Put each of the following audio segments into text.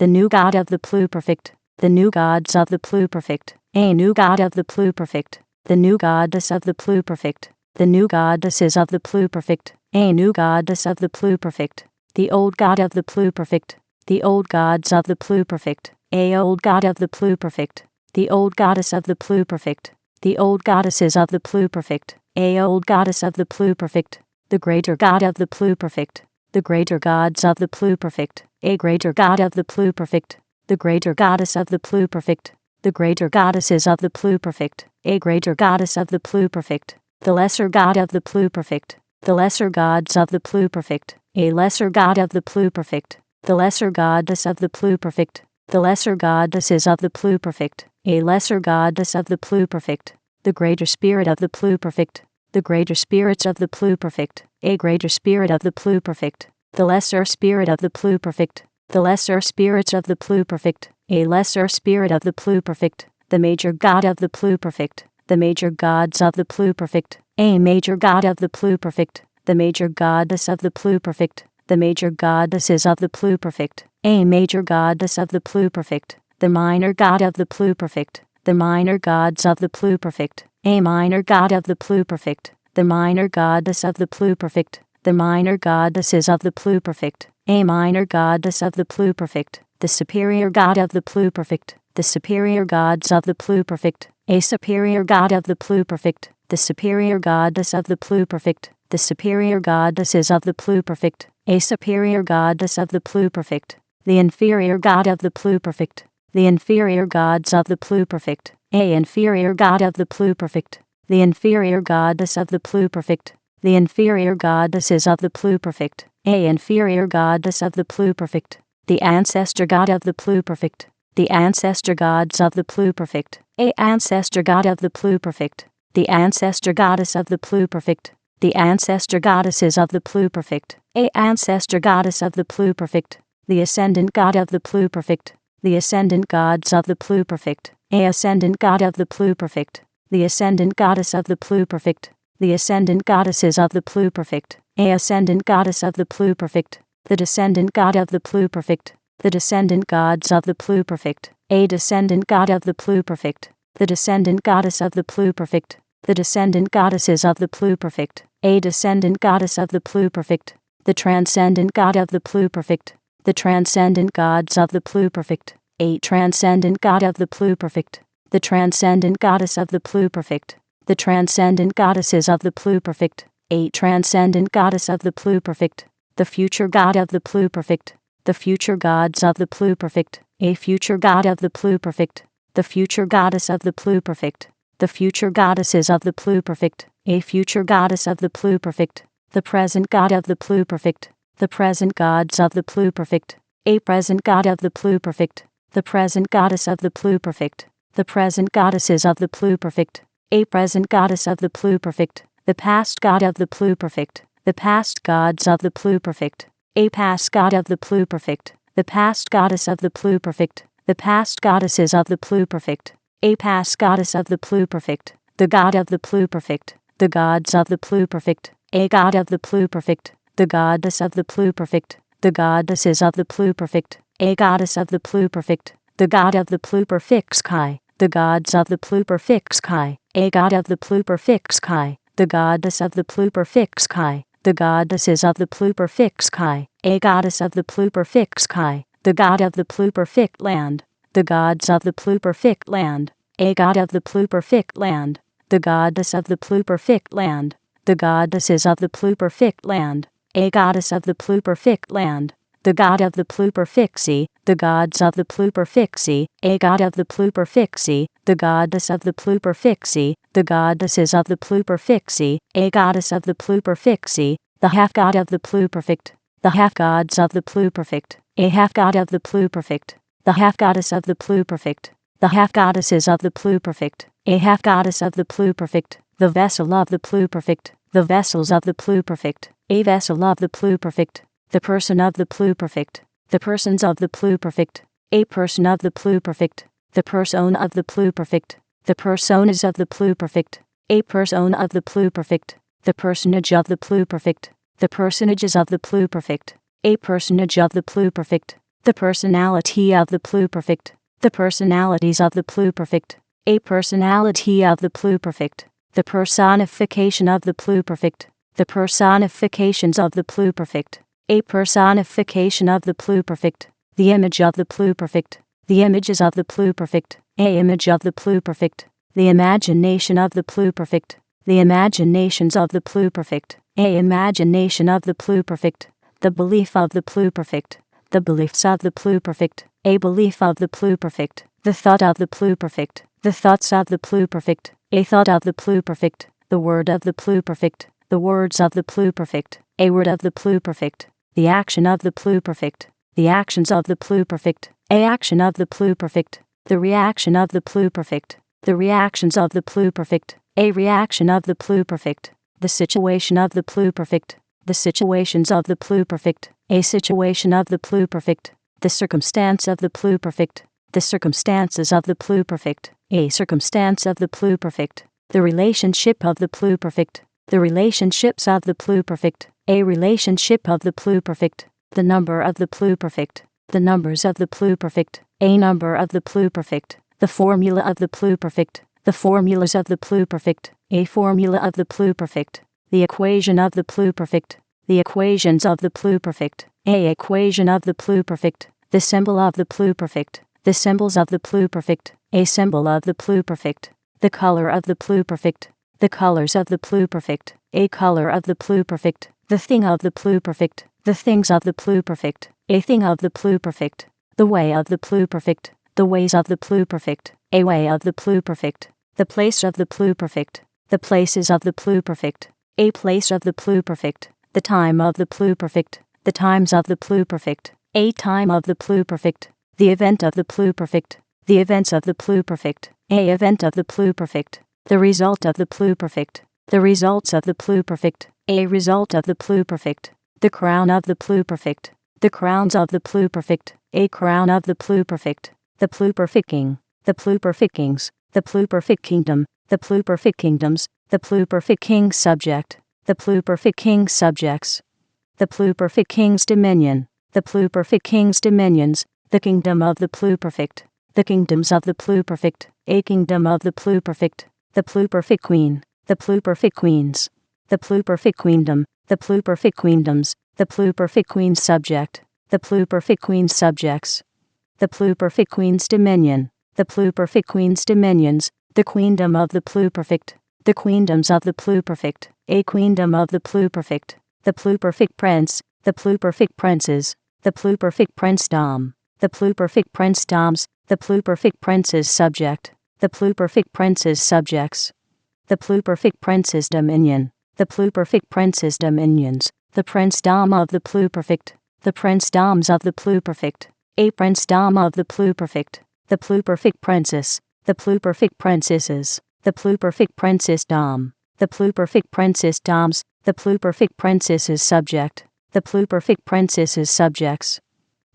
the new God of the Pluperfect, the new gods of the Pluperfect, a new God of the Pluperfect, the new goddess of the Pluperfect, the new goddesses of the Pluperfect, a new goddess of the Pluperfect, the old God of the Pluperfect, the old gods of the Pluperfect, a old God of the Pluperfect, the old goddess of the Pluperfect, the old goddesses of the Pluperfect, a old goddess of the Pluperfect, the greater God of the Pluperfect, the greater gods of the Pluperfect, a greater God of the Pluperfect, the greater goddess of the Pluperfect, the greater goddesses of the Pluperfect, a greater goddess of the Pluperfect, the lesser God of the Pluperfect, the lesser gods of the Pluperfect, a lesser God of the Pluperfect, the lesser goddess of the Pluperfect, the lesser goddesses of the Pluperfect, a lesser goddess of the Pluperfect, the greater spirit of the Pluperfect, the greater spirits of the Pluperfect, a greater spirit of the Pluperfect, the lesser spirit of the Pluperfect, the lesser spirits of the Pluperfect, a lesser spirit of the Pluperfect, the major God of the Pluperfect, the major gods of the Pluperfect, a major God of the Pluperfect, the major goddess of the Pluperfect, the major goddesses of the Pluperfect, a major goddess of the Pluperfect, the minor God of the Pluperfect, the minor gods of the Pluperfect, a minor God of the Pluperfect, the minor goddess of the Pluperfect, the minor goddesses of the Pluperfect, a minor goddess of the Pluperfect, the superior God of the Pluperfect, the superior gods of the Pluperfect, a superior God of the Pluperfect, the superior goddess of the Pluperfect, the superior goddesses of the Pluperfect, a superior goddess of the Pluperfect, the inferior God of the Pluperfect, the inferior gods of the Pluperfect, a inferior God of the Pluperfect, the inferior goddess of the Pluperfect, the inferior goddesses of the Pluperfect, a inferior goddess of the Pluperfect, the ancestor God of the Pluperfect, the ancestor gods of the Pluperfect, a ancestor God of the Pluperfect, the ancestor goddess of the Pluperfect, the ancestor goddesses of the Pluperfect, a ancestor goddess of the Pluperfect, the ascendant God of the Pluperfect, the ascendant gods of the Pluperfect, a ascendant God of the Pluperfect, the ascendant goddess of the Pluperfect, the ascendant goddesses of the Pluperfect, a ascendant goddess of the Pluperfect, the descendant God of the Pluperfect, the descendant gods of the Pluperfect, a descendant God of the Pluperfect, the descendant goddess of the Pluperfect, the descendant goddesses of the Pluperfect, a descendant goddess of the Pluperfect, the transcendent God of the Pluperfect, the transcendent gods of the Pluperfect, a transcendent God of the Pluperfect, the transcendent goddess of the Pluperfect, the transcendent goddesses of the Pluperfect, a transcendent goddess of the Pluperfect, the future God of the Pluperfect, the future gods of the Pluperfect, a future God of the Pluperfect, the future goddess of the Pluperfect, the future goddesses of the Pluperfect, a future goddess of the Pluperfect, the present God of the Pluperfect, the present gods of the Pluperfect, a present God of the Pluperfect, the present goddess of the Pluperfect, the present goddesses of the Pluperfect, a present goddess of the Pluperfect, the past God of the Pluperfect, the past gods of the Pluperfect, a past God of the Pluperfect, the past goddess of the Pluperfect, the past goddesses of the Pluperfect, a past goddess of the Pluperfect, the God of the Pluperfect, the gods of the Pluperfect, a God of the Pluperfect, the goddess of the Pluperfect, the goddesses of the Pluperfect, a goddess of the Pluperfect, the God of the Pluperfect, the gods of the Pluperfect, a God of the Pluperfect, the goddess of the Pluperfect, the goddesses of the Pluperfect, a goddess of the Pluperfect, the God of the Pluperfect land, the gods of the Pluperfect land, a God of the Pluperfect land, the goddess of the Pluperfect land, the goddesses of the Pluperfect land, a goddess of the Pluperfect land, the God of the Pluperfect, the gods of the Pluperfect, a God of the Pluperfect, the goddess of the Pluperfect, the goddesses of the Pluperfect, a goddess of the Pluperfect, the half God of the Pluperfect, the half gods of the Pluperfect, a half God of the Pluperfect, the half goddess of the Pluperfect, the half goddesses of the Pluperfect, a half goddess of the Pluperfect, the vessel of the Pluperfect, the vessels of the Pluperfect, a vessel of the Pluperfect, the person of the Pluperfect, the persons of the Pluperfect, a person of the Pluperfect, the person of the Pluperfect, the personas of the Pluperfect, a person of the Pluperfect, the personage of the Pluperfect, the personages of the Pluperfect, a personage of the Pluperfect, The personality of the Pluperfect. The personalities of the Pluperfect. A personality of the Pluperfect. The personification of the Pluperfect. The personifications of the Pluperfect. A personification of the Pluperfect. The image of the Pluperfect. The images of the Pluperfect. A image of the Pluperfect. The imagination of the Pluperfect. The imaginations of the Pluperfect. A imagination of the Pluperfect. The belief of the Pluperfect. The beliefs of the Pluperfect. A belief of the Pluperfect. The thought of the Pluperfect. The thoughts of the Pluperfect. A thought of the Pluperfect. The word of the Pluperfect. The words of the Pluperfect. A word of the Pluperfect. The action of the Pluperfect. The actions of the Pluperfect. A action of the Pluperfect. The reaction of the Pluperfect. The reactions of the Pluperfect. A reaction of the Pluperfect. The situation of the Pluperfect. The situations of the Pluperfect. A situation of the Pluperfect. The circumstance of the Pluperfect. The circumstances of the Pluperfect. A circumstance of the Pluperfect. The relationship of the Pluperfect. The relationships of the Pluperfect. A relationship of the Pluperfect. The number of the Pluperfect. The numbers of the Pluperfect. A number of the Pluperfect. The formula of the Pluperfect. The formulas of the Pluperfect. A formula of the Pluperfect. The equation of the Pluperfect. The equations of the Pluperfect. A equation of the Pluperfect. The symbol of the Pluperfect. The symbols of the Pluperfect. A symbol of the Pluperfect. The color of the Pluperfect. The colors of the Pluperfect. A color of the Pluperfect. The thing of the Pluperfect. The things of the Pluperfect. A thing of the Pluperfect. The way of the Pluperfect. The ways of the Pluperfect. A way of the Pluperfect. The place of the Pluperfect. The places of the Pluperfect. A place of the Pluperfect. The time of the Pluperfect. The times of the Pluperfect. A time of the Pluperfect. The event of the Pluperfect. The events of the Pluperfect. A event of the Pluperfect. The result of the Pluperfect. The results of the Pluperfect. A result of the Pluperfect. The crown of the Pluperfect. The crowns of the Pluperfect. A crown of the Pluperfect. The Pluperfect King. The Pluperfect Kings. The Pluperfect Kingdom. The Pluperfect Kingdoms. The Pluperfect King's subject. The Pluperfect King's subjects. The Pluperfect King's dominion. The Pluperfect King's dominions. The kingdom of the Pluperfect. The kingdoms of the Pluperfect. A kingdom of the Pluperfect. The Pluperfect Queen. The Pluperfect Queens. The Pluperfect Queendom. The Pluperfect Queendoms. The Pluperfect Queen's subject. The Pluperfect Queen's subjects. The Pluperfect Queen's dominion. The Pluperfect Queen's dominions. The queendom of the Pluperfect. The queendoms of the Pluperfect. A queendom of the Pluperfect. The Pluperfect Prince. The Pluperfect Princes. The Pluperfect Princedom. The Pluperfect Princedoms. The Pluperfect Prince's subject. The Pluperfect Prince's subjects. The Pluperfect Prince's dominion. The Pluperfect Prince's dominions. The Princedom of the Pluperfect. The Princedoms of the Pluperfect. A Princedom of the Pluperfect. The Pluperfect Princess. The Pluperfect Princesses. The Pluperfect Princessdom. The Pluperfect Princessdoms. The Pluperfect Princess's subject. The Pluperfect Princess's subjects.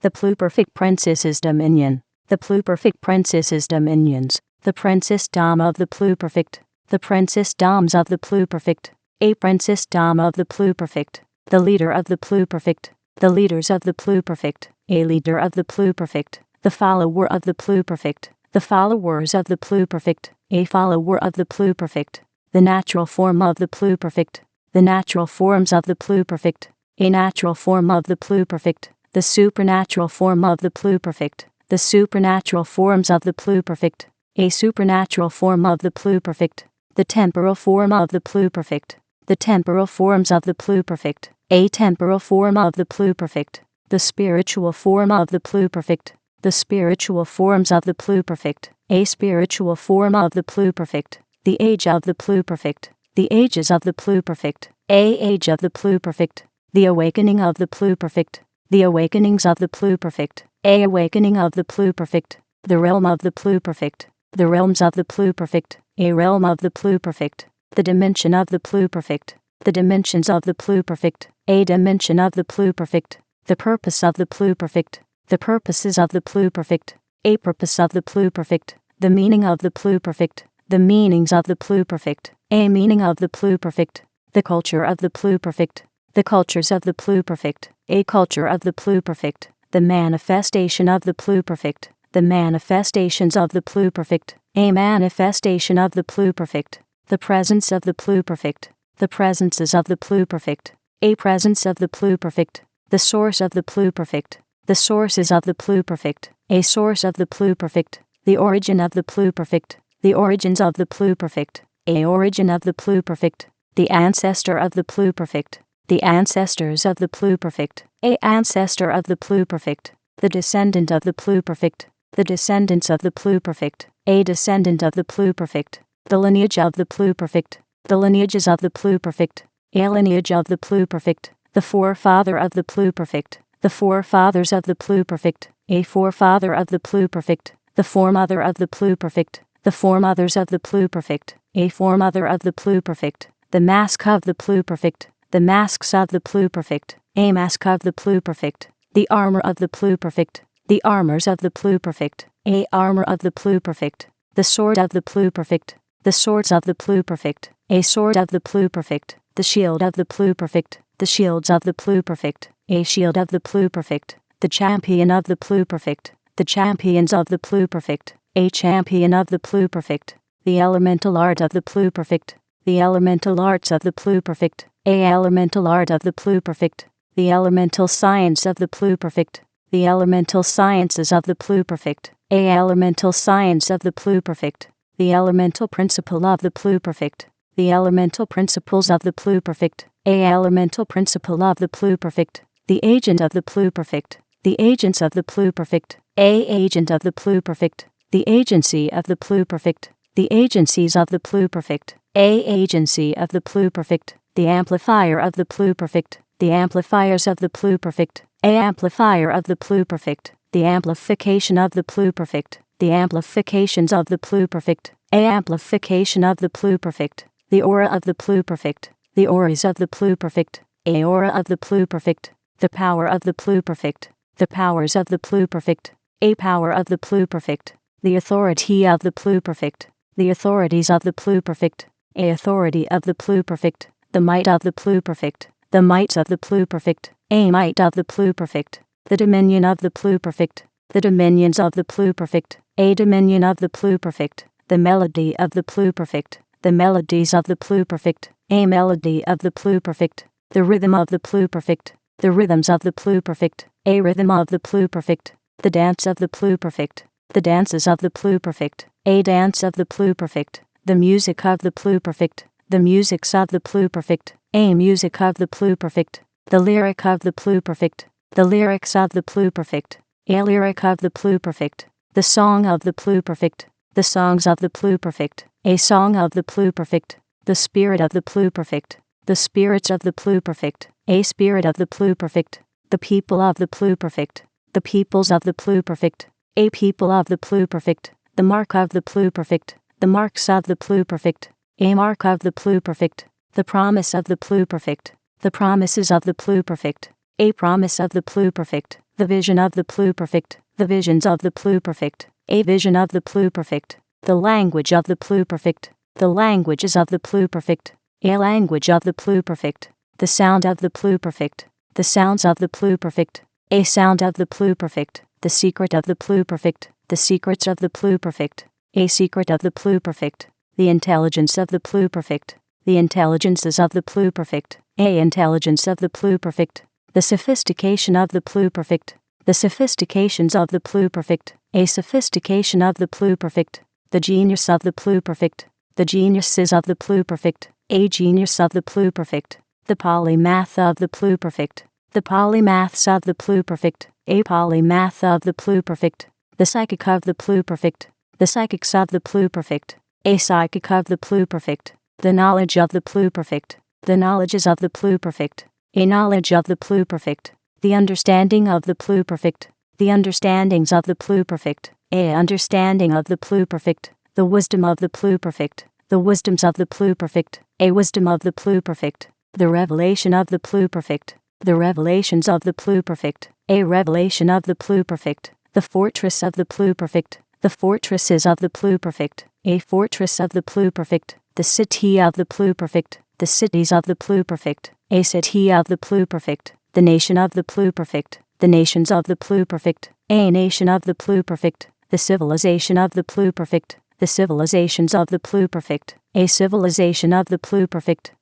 The Pluperfect Princess's dominion. The Pluperfect Princess's dominions. The Princessdom of the Pluperfect. The Princessdoms of the Pluperfect. A Princessdom of the Pluperfect. The leader of the Pluperfect. The leaders of the Pluperfect. A leader of the Pluperfect. The follower of the Pluperfect. The followers of the Pluperfect. A follower of the Pluperfect. The natural form of the Pluperfect. The natural forms of the Pluperfect. A natural form of the Pluperfect. The supernatural form of the Pluperfect. The supernatural forms of the Pluperfect. A supernatural form of the Pluperfect. The temporal form of the Pluperfect. The temporal forms of the Pluperfect. A temporal form of the Pluperfect. The spiritual form of the Pluperfect. The spiritual forms of the Pluperfect. A spiritual form of the Pluperfect. The age of the Pluperfect. The ages of the Pluperfect. A age of the Pluperfect. The awakening of the Pluperfect. The awakenings of the Pluperfect. A awakening of the Pluperfect. The realm of the Pluperfect. The realms of the Pluperfect. A realm of the Pluperfect. The dimension of the Pluperfect. The dimensions of the Pluperfect. A dimension of the Pluperfect. The purpose of the Pluperfect. The purposes of the Pluperfect. A purpose of the Pluperfect. The meaning of the Pluperfect. The meanings of the Pluperfect. A meaning of the Pluperfect. The culture of the Pluperfect. The cultures of the Pluperfect. A culture of the Pluperfect. the manifestation of the Pluperfect, the manifestations of the Pluperfect, a manifestation of the Pluperfect, the presence of the Pluperfect, the presences of the Pluperfect, a presence of the Pluperfect, the source of the Pluperfect, the sources of the Pluperfect, a source of the Pluperfect, the origin of the Pluperfect, the origins of the Pluperfect, a origin of the Pluperfect, the ancestor of the Pluperfect, the ancestors of the Pluperfect, a ancestor of the Pluperfect, the descendant of the Pluperfect, the descendants of the Pluperfect, a descendant of the Pluperfect, the lineage of the Pluperfect, the lineages of the Pluperfect, a lineage of the Pluperfect, the forefather of the Pluperfect, the forefathers of the Pluperfect, a forefather of the Pluperfect, the foremother of the Pluperfect, the foremothers of the Pluperfect, a foremother of the Pluperfect, the mask of the Pluperfect, the masks of the Pluperfect, a mask of the Pluperfect, the armor of the Pluperfect, the armors of the Pluperfect, a armor of the Pluperfect, the sword of the Pluperfect, the swords of the Pluperfect, a sword of the Pluperfect, the shield of the Pluperfect, the shields of the Pluperfect, a shield of the Pluperfect, the champion of the Pluperfect, the champions of the Pluperfect, a champion of the Pluperfect, the elemental art of the Pluperfect, the elemental arts of the Pluperfect, a elemental art of the Pluperfect, the elemental science of the Pluperfect, the elemental sciences of the Pluperfect, a elemental science of the Pluperfect, the elemental principle of the Pluperfect, the elemental principles of the Pluperfect, a elemental principle of the Pluperfect, the agent of the Pluperfect, the agents of the Pluperfect, a agent of the Pluperfect, the agency of the Pluperfect, the agencies of the Pluperfect, a agency of the Pluperfect, the amplifier of the Pluperfect, the amplifiers of the Pluperfect, a amplifier of the Pluperfect, the amplification of the Pluperfect, the amplifications of the Pluperfect, a amplification of the Pluperfect, the aura of the Pluperfect, the auras of the Pluperfect, a aura of the Pluperfect, the power of the Pluperfect, the powers of the Pluperfect, a power of the Pluperfect, the authority of the Pluperfect, the authorities of the Pluperfect, a authority of the Pluperfect, the might of the Pluperfect, the mights of the Pluperfect, a might of the Pluperfect, the dominion of the Pluperfect, the dominions of the Pluperfect, a dominion of the Pluperfect, the melody of the Pluperfect, the melodies of the Pluperfect, a melody of the Pluperfect, the rhythm of the Pluperfect, the rhythms of the Pluperfect, a rhythm of the Pluperfect, the dance of the Pluperfect, the dances of the Pluperfect, a dance of the Pluperfect, the music of the Pluperfect, the musics of the Pluperfect, a music of the Pluperfect, the lyric of the Pluperfect, the lyrics of the Pluperfect, a lyric of the Pluperfect, the song of the Pluperfect, the songs of the Pluperfect, a song of the Pluperfect, the spirit of the Pluperfect, the spirits of the Pluperfect, a spirit of the Pluperfect, the people of the Pluperfect, the peoples of the Pluperfect, a people of the Pluperfect, the mark of the Pluperfect, the marks of the Pluperfect, a mark of the Pluperfect, the promise of the Pluperfect, the promises of the Pluperfect, a promise of the Pluperfect, the vision of the Pluperfect, the visions of the Pluperfect, a vision of the Pluperfect, the language of the Pluperfect, the languages of the Pluperfect, a language of the Pluperfect, the sound of the Pluperfect, the sounds of the Pluperfect, a sound of the Pluperfect, the secret of the Pluperfect, the secrets of the Pluperfect, a secret of the Pluperfect, the intelligence of the Pluperfect, the intelligences of the Pluperfect, a intelligence of the Pluperfect, the sophistication of the Pluperfect, the sophistications of the Pluperfect, a sophistication of the Pluperfect, the genius of the Pluperfect, the geniuses of the Pluperfect, a genius of the Pluperfect, the polymath of the Pluperfect, the polymaths of the Pluperfect, a polymath of the Pluperfect, the psychic of the Pluperfect, the psychics of the Pluperfect, a psychic of the Pluperfect, the knowledge of the Pluperfect, the knowledges of the Pluperfect, a knowledge of the Pluperfect, the understanding of the Pluperfect, the understandings of the Pluperfect, a understanding of the Pluperfect, the wisdom of the Pluperfect, the wisdoms of the Pluperfect, a wisdom of the Pluperfect, the revelation of the Pluperfect, the revelations of the Pluperfect, a revelation of the Pluperfect, the fortress of the Pluperfect, the fortresses of the Pluperfect, a fortress of the Pluperfect, the city of the Pluperfect, the cities of the Pluperfect, a city of the Pluperfect, the nation of the Pluperfect, The nations of the Pluperfect, a nation of the Pluperfect. The civilization of the Pluperfect, the civilizations of the Pluperfect, a civilization of the Pluperfect.